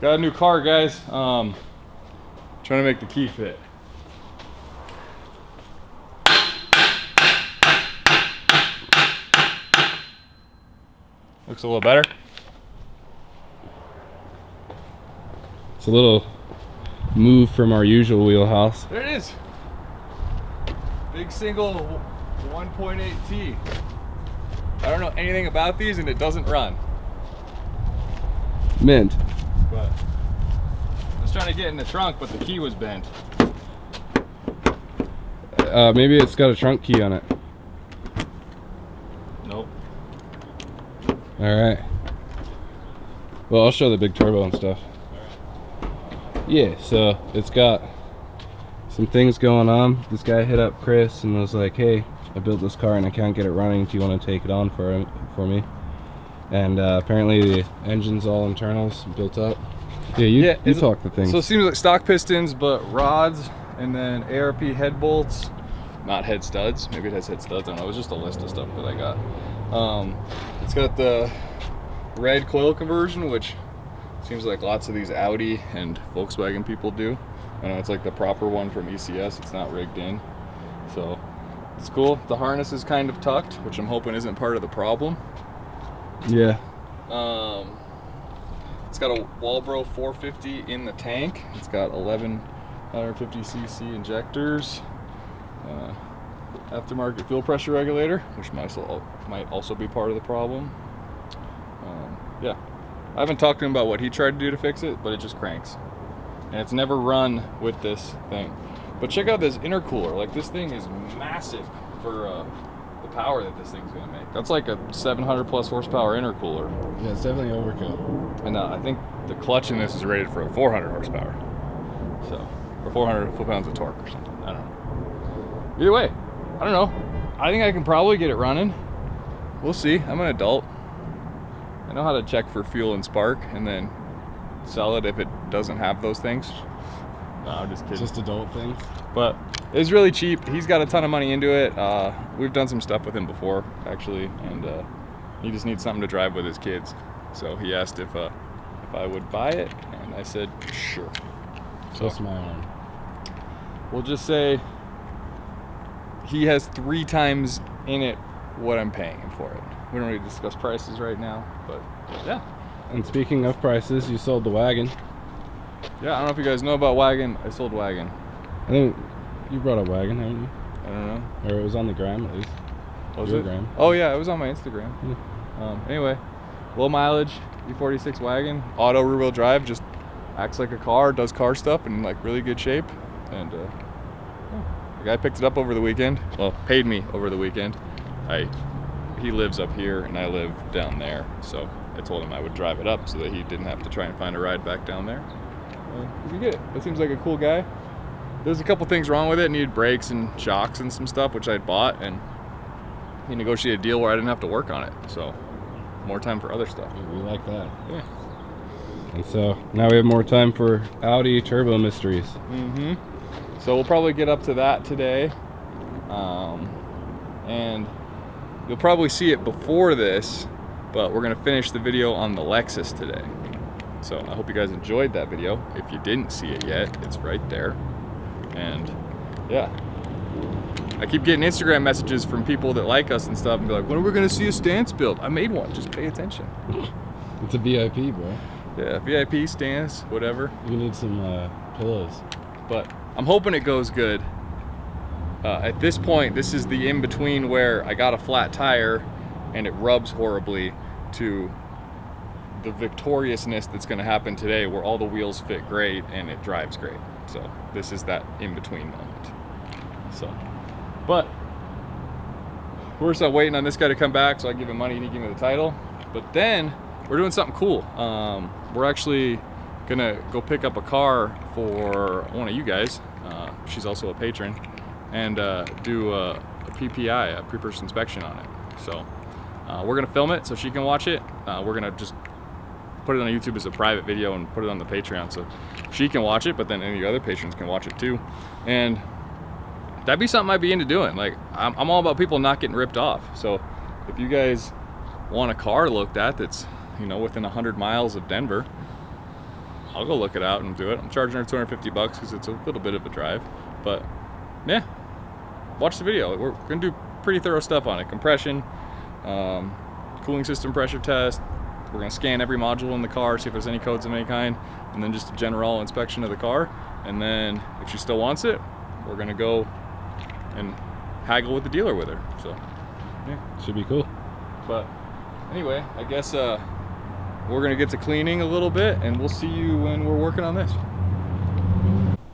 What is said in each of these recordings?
Got a new car, guys. Trying to make the key fit. Looks a little better. It's a little move from our usual wheelhouse. There it is. Big single 1.8T. I don't know anything about these and it doesn't run. Mint. But I was trying to get in the trunk, but the key was bent. Maybe it's got a trunk key on it. Nope. Alright. Well, I'll show the big turbo and stuff. Yeah, so it's got some things going on. This guy hit up Chris and was like, hey, I built this car and I can't get it running. Do you want to take it on for me? And apparently the engine's all internals built up. Yeah, you talk the things. So it seems like stock pistons, but rods, and then ARP head bolts, not head studs. Maybe it has head studs. I don't know. It was just a list of stuff that I got. It's got the red coil conversion, which seems like lots of these Audi and Volkswagen people do. I know it's like the proper one from ECS. It's not rigged in, so it's cool. The harness is kind of tucked, which I'm hoping isn't part of the problem. Yeah. It's got a Walbro 450 in the tank. It's got 1150cc injectors, aftermarket fuel pressure regulator, which might also be part of the problem. Yeah, I haven't talked to him about what he tried to do to fix it, but it just cranks, and it's never run with this thing. But check out this intercooler. Like, this thing is massive for the power that this thing's gonna make. That's like a 700 plus horsepower intercooler. Yeah, it's definitely overkill. And I think the clutch in this is rated for a 400 horsepower. So, or 400 foot-pounds of torque or something. I don't know. Either way, I don't know. I think I can probably get it running. We'll see. I'm an adult. I know how to check for fuel and spark and then sell it if it doesn't have those things. No, I'm just kidding. Just adult things. But it's really cheap. He's got a ton of money into it. We've done some stuff with him before, actually, and he just needs something to drive with his kids. So he asked if I would buy it, and I said sure. So that's my own. We'll just say he has 3 times in it what I'm paying him for it. We don't really discuss prices right now, but yeah. And speaking of prices, you sold the wagon. Yeah, I don't know if you guys know about wagon. I sold wagon. I think you brought a wagon, haven't you? I don't know. Or it was on the gram at least. Was Your it? gram. Oh yeah, it was on my Instagram. Yeah. Anyway, low mileage E46 wagon, auto rear wheel drive, just acts like a car, does car stuff in like really good shape. And the guy picked it up over the weekend. Well, paid me over the weekend. He lives up here and I live down there, so I told him I would drive it up so that he didn't have to try and find a ride back down there. You get it. It seems like a cool guy. There's a couple things wrong with it. It needed brakes and shocks and some stuff, which I'd bought, and he negotiated a deal where I didn't have to work on it. So more time for other stuff. We like that. Yeah. And so now we have more time for Audi turbo mysteries. Mm-hmm. So we'll probably get up to that today. And you'll probably see it before this, but we're gonna finish the video on the Lexus today. So I hope you guys enjoyed that video. If you didn't see it yet, it's right there. And yeah, I keep getting Instagram messages from people that like us and stuff and be like, when are we gonna see a stance build? I made one, just pay attention. It's a VIP, bro. Yeah, VIP stance, whatever. You need some pillows. But I'm hoping it goes good. At this point, this is the in-between where I got a flat tire and it rubs horribly to the victoriousness that's gonna happen today where all the wheels fit great and it drives great. So this is that in-between moment. So, but we're still waiting on this guy to come back so I give him money and he give me the title. But then we're doing something cool. We're actually gonna go pick up a car for one of you guys. She's also a patron, and do a PPI, a pre-purchase inspection on it. So we're gonna film it so she can watch it. We're gonna just put it on YouTube as a private video and put it on the Patreon so she can watch it, but then any other patrons can watch it too. And that'd be something I'd be into doing. Like, I'm all about people not getting ripped off. So if you guys want a car looked at that's, you know, within 100 miles of Denver, I'll go look it out and do it. I'm charging her 250 bucks because it's a little bit of a drive, but yeah, watch the video. We're gonna do pretty thorough stuff on it. Compression, cooling system pressure test. We're gonna scan every module in the car, see if there's any codes of any kind, and then just a general inspection of the car. And then if she still wants it, we're gonna go and haggle with the dealer with her. So yeah, Should be cool. but anyway, I guess we're gonna get to cleaning a little bit, and we'll see you when we're working on this.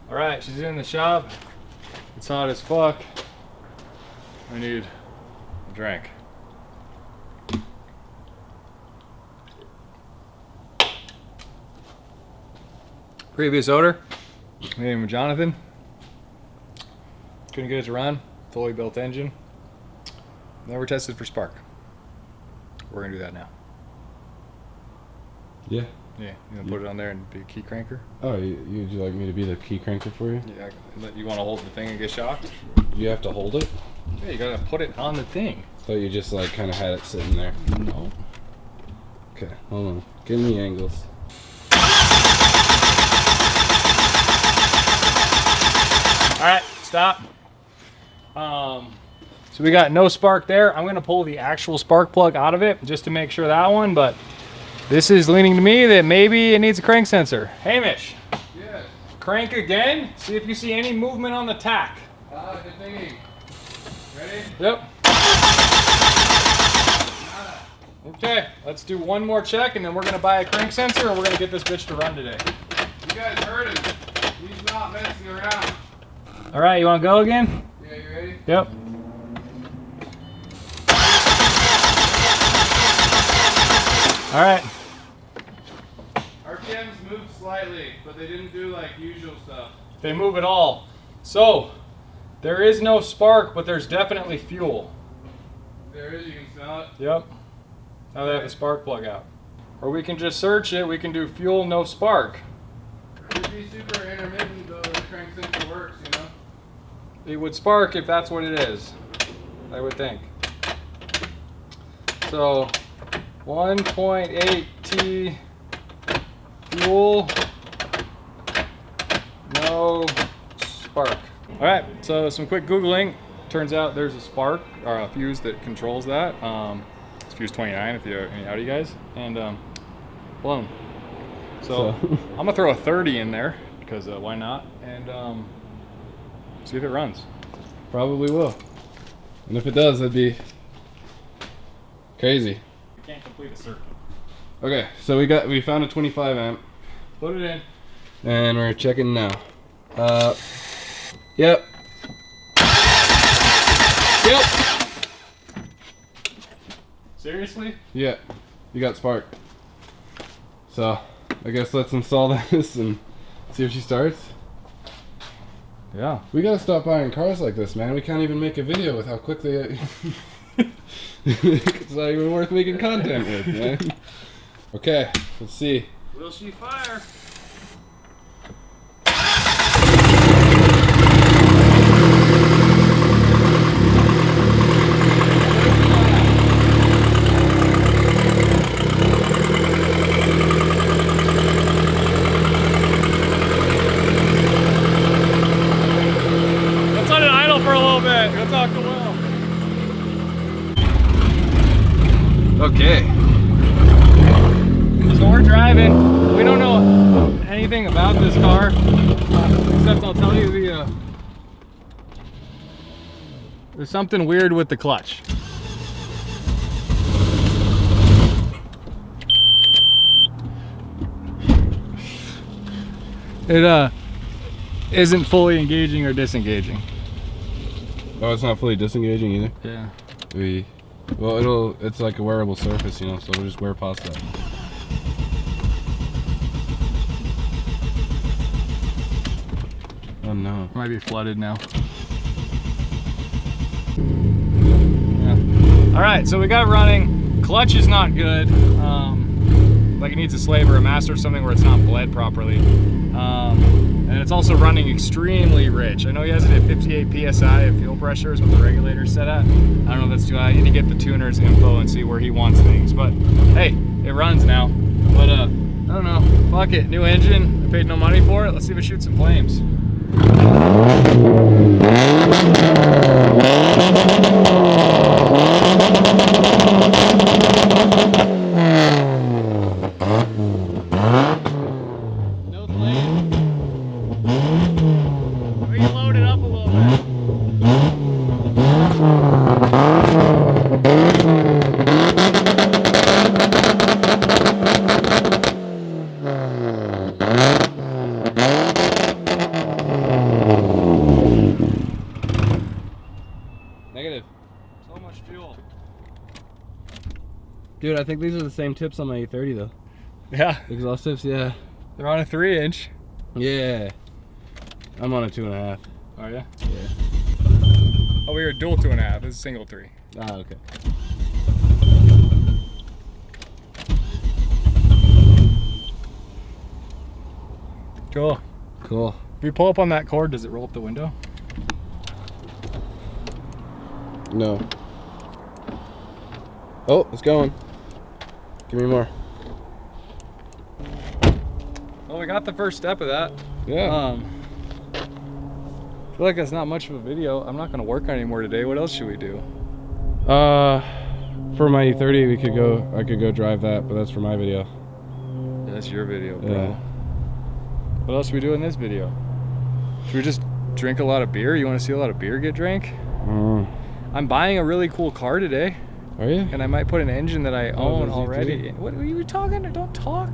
All right, she's in the shop. It's hot as fuck. I need a drink. Previous odor, my name is Jonathan. Couldn't get it to run. Fully built engine. Never tested for spark. We're gonna do that now. Yeah. Yeah, you gonna put it on there and be a key cranker? Oh, would you like me to be the key cranker for you? Yeah, you wanna hold the thing and get shocked? You have to hold it? Yeah, you gotta put it on the thing. Thought you just like kind of had it sitting there. No. Okay, hold on. Give me angles. All right, stop. So we got no spark there. I'm gonna pull the actual spark plug out of it just to make sure that one, but this is leaning to me that maybe it needs a crank sensor. Hamish, Yes. crank again. See if you see any movement on the tack. Good thinking. Ready? Yep. Okay, let's do one more check and then we're gonna buy a crank sensor and we're gonna get this bitch to run today. You guys heard him. He's not messing around. All right, you wanna go again? Yeah, you ready? Yep. All right. RPMs moved slightly, but they didn't do like usual stuff. They move at all. So, there is no spark, but there's definitely fuel. There is, you can smell it. Yep. Now they have the spark plug out. Or we can just search it. We can do fuel, no spark. It'd be super intermittent though, the crank sensor works, you know? It would spark if that's what it is, I would think. So, 1.8 T fuel, no spark. All right, so some quick Googling. Turns out there's a spark or a fuse that controls that. It's fuse 29 if you're any Audi guys, and blown. So I'm gonna throw a 30 in there because why not? And see if it runs. Probably will. And if it does, that'd be crazy. We can't complete a circuit. Okay, so we found a 25 amp. Put it in. And we're checking now. Yep. Yep. Seriously? Yeah. You got spark. So, I guess let's install this and see if she starts. Yeah. We gotta stop buying cars like this, man. We can't even make a video with how quick they... It's not even worth making content with, man. Okay, let's see. Will she fire? Let's let it idle for a little bit. Go talk to Will. Okay. So we're driving. We don't know anything about this car, except I'll tell you there's something weird with the clutch. It isn't fully engaging or disengaging. Oh, it's not fully disengaging either? Yeah. Well, it's like a wearable surface, you know, so we'll just wear past that. Oh no. It might be flooded now. Yeah. All right, so we got it running. Clutch is not good. Like it needs a slave or a master or something where it's not bled properly. And it's also running extremely rich. I know he has it at 58 PSI of fuel pressure is what the regulator's set at. I don't know if that's too high. I need to get the tuner's info and see where he wants things. But hey, it runs now. But don't know. Fuck it. New engine. I paid no money for it. Let's see if it shoots some flames. No flames. We can load it up a little bit. Negative. So much fuel. Dude, I think these are the same tips on my 830 though. Yeah. Exhaust tips, yeah. They're on a 3-inch. Yeah. I'm on a 2.5. Are you? Yeah. Oh, we were dual 2.5. This is single 3. Ah, okay. Cool. Cool. If we pull up on that cord, does it roll up the window? No. Oh, it's going. Give me more. Well, we got the first step of that. Yeah. I feel like that's not much of a video. I'm not gonna work on anymore today. What else should we do? For my 830, I could go drive that, but that's for my video. Yeah, that's your video, bro. Yeah. What else should we do in this video? Should we just drink a lot of beer? You want to see a lot of beer get drank? I'm buying a really cool car today. Are you? And I might put an engine that I own does he already. What are you talking? Don't talk.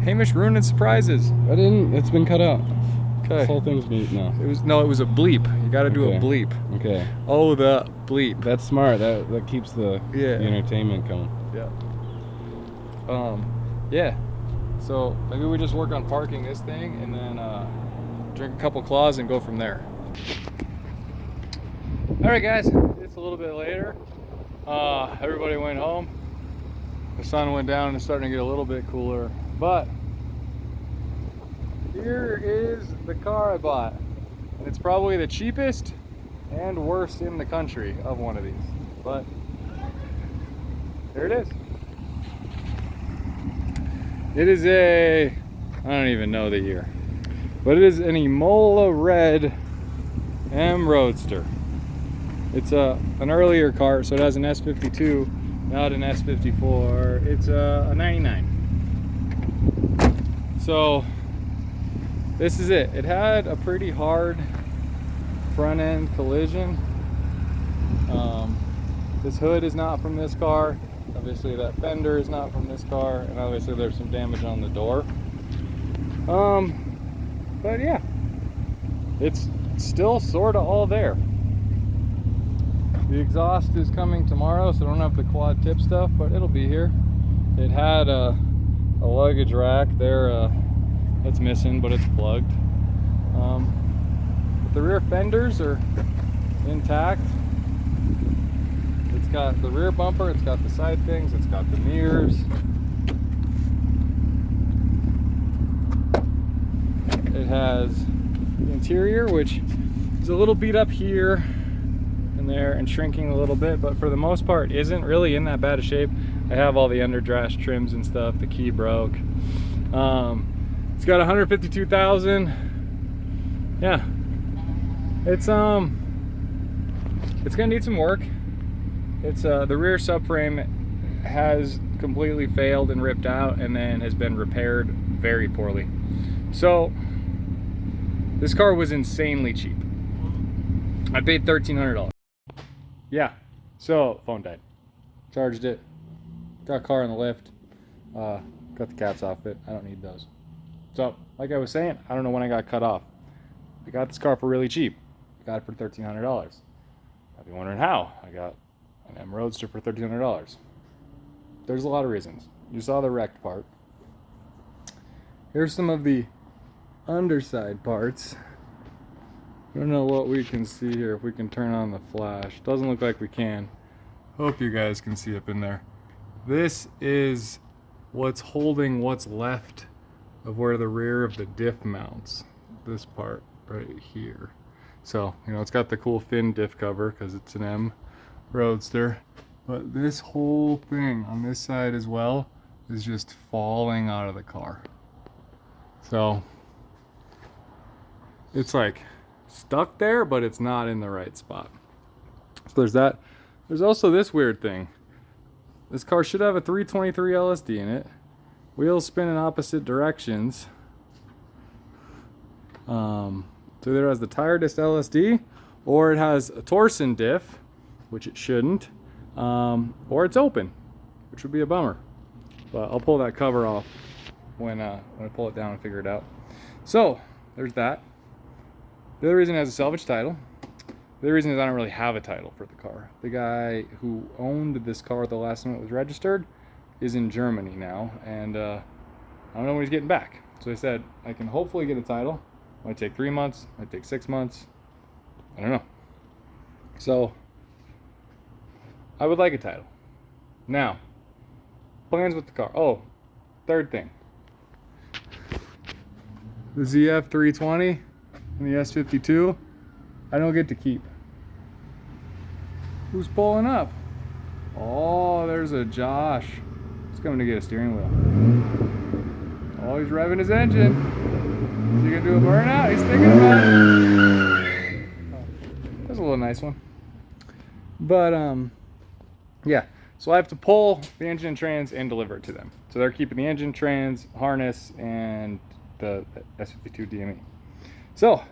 Hamish ruining surprises. I didn't. It's been cut out. Okay. This whole thing's mute now. It was a bleep. You got to do a Okay. bleep. Okay. Oh, the bleep. That's smart. That keeps the entertainment going. Yeah. Yeah. So maybe we just work on parking this thing and then drink a couple claws and go from there. All right, guys. It's a little bit later. Everybody went home. The sun went down and it's starting to get a little bit cooler. But here is the car I bought. And it's probably the cheapest and worst in the country of one of these. But here it is. It is I don't even know the year, but it is an Emola Red M Roadster. It's an earlier car, so it has an S52, not an S54. It's a 99. So this is it. It had a pretty hard front end collision. This hood is not from this car. Obviously that fender is not from this car, and obviously there's some damage on the door. But yeah, it's still sort of all there. The exhaust is coming tomorrow, so I don't have the quad tip stuff, but it'll be here. It had a luggage rack there, that's missing, but it's plugged. But the rear fenders are intact. It's got the rear bumper, it's got the side things, it's got the mirrors. It has the interior, which is a little beat up here and there and shrinking a little bit, but for the most part isn't really in that bad a shape. I have all the under drash trims and stuff. The key broke. It's got 152,000. Yeah, it's gonna need some work. It's the rear subframe has completely failed and ripped out and then has been repaired very poorly. So this car was insanely cheap. I paid $1,300. Yeah, so phone died. Charged it. Got car on the lift. Got the cats off it. I don't need those. So, like I was saying, I don't know when I got cut off. I got this car for really cheap. I got it for $1,300. I'd be wondering how. I got an M Roadster for $1,300. There's a lot of reasons. You saw the wrecked part. Here's some of the underside parts. I don't know what we can see here, if we can turn on the flash. Doesn't look like we can. Hope you guys can see up in there. This is what's holding what's left of where the rear of the diff mounts. This part right here. So, you know, it's got the cool fin diff cover because it's an M Roadster. But this whole thing on this side as well is just falling out of the car. So it's like stuck there, but it's not in the right spot. So there's that. There's also this weird thing. This car should have a 323 LSD in it. Wheels spin in opposite directions. So either it has the tire disc LSD, or it has a torsion diff, which it shouldn't, or it's open, which would be a bummer. But I'll pull that cover off when I pull it down and figure it out. So there's that. The other reason it has a salvage title. The other reason is I don't really have a title for the car. The guy who owned this car the last time it was registered is in Germany now, and I don't know when he's getting back. So I said I can hopefully get a title. It might take 3 months, might take 6 months. I don't know. So I would like a title. Now, plans with the car. Oh, third thing. The ZF 320 and the S52, I don't get to keep. Who's pulling up? Oh, there's a Josh. He's coming to get a steering wheel. Oh, he's revving his engine. Is he gonna do a burnout? He's thinking about it. Oh, that's a little nice one. But yeah. So I have to pull the engine and trans and deliver it to them. So they're keeping the engine, trans, harness, and the S52 DME. So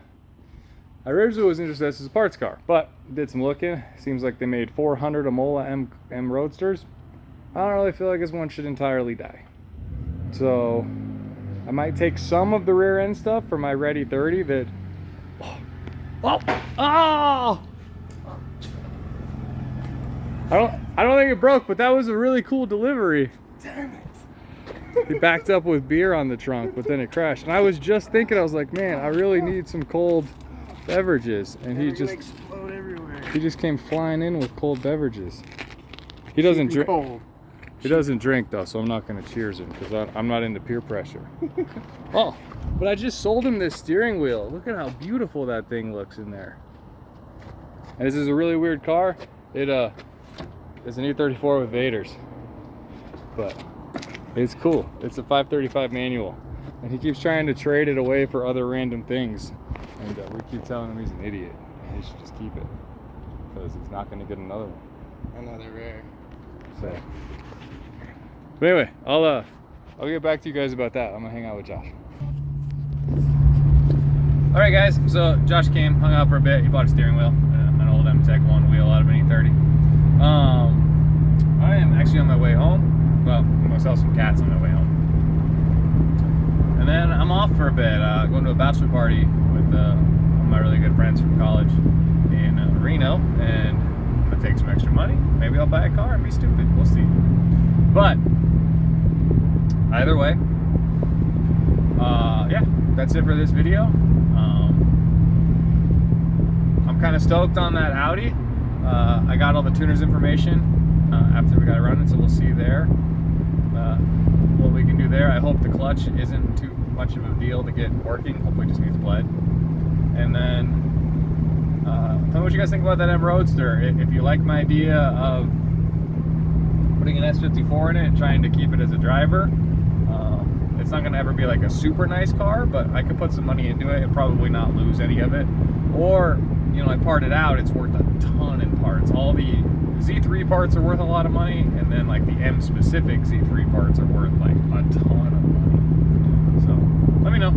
I originally was interested in this as a parts car, but did some looking. Seems like they made 400 Amola M Roadsters. I don't really feel like this one should entirely die. So I might take some of the rear end stuff for my Ready 30 that... Oh! I don't think it broke, but that was a really cool delivery. Damn it. He backed up with beer on the trunk, but then it crashed. And I was just thinking, I was like, man, I really need some cold beverages. And he just explode everywhere. He just came flying in with cold beverages. He doesn't drink. He doesn't drink though, so I'm not gonna cheers him because I'm not into peer pressure. Oh, but I just sold him this steering wheel. Look at how beautiful that thing looks in there. And this is a really weird car. It's an E34 with Vaders, but it's cool. It's a 535 manual, and he keeps trying to trade it away for other random things, and we keep telling him he's an idiot. He should just keep it because he's not going to get another one. Another rare. So, but anyway, I'll get back to you guys about that. I'm gonna hang out with Josh. All right, guys. So Josh came, hung out for a bit. He bought a steering wheel, an old M-Tech one wheel out of an E30. I am actually on my way home. Well, I'm gonna sell some cats on my way home, and then I'm off for a bit. Going to a bachelor party with my really good friends from college in Reno, and I'm gonna take some extra money. Maybe I'll buy a car and be stupid. We'll see. But either way, yeah, that's it for this video. I'm kind of stoked on that Audi. I got all the tuner's information after we got it running, so we'll see there what we can do there. I hope the clutch isn't too much of a deal to get working. Hopefully it just needs bled. And then tell me what you guys think about that M Roadster. If you like my idea of putting an S54 in it and trying to keep it as a driver, it's not going to ever be like a super nice car, but I could put some money into it and probably not lose any of it. Or, you know, I part it out, it's worth a ton in parts. All the Z3 parts are worth a lot of money, and then like the M specific Z3 parts are worth like a ton of money. So let me know.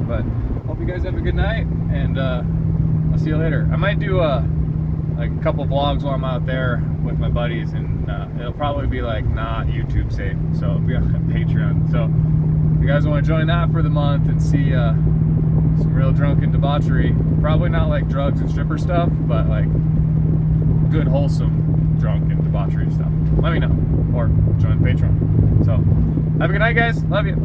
But hope you guys have a good night, and I'll see you later. I might do like a couple vlogs while I'm out there with my buddies, and it'll probably be like not YouTube safe, so it'll be on Patreon. So if you guys want to join that for the month and see some real drunken debauchery, probably not like drugs and stripper stuff, but like good wholesome drunk and debauchery stuff, let me know, or join Patreon. So have a good night, guys. Love you.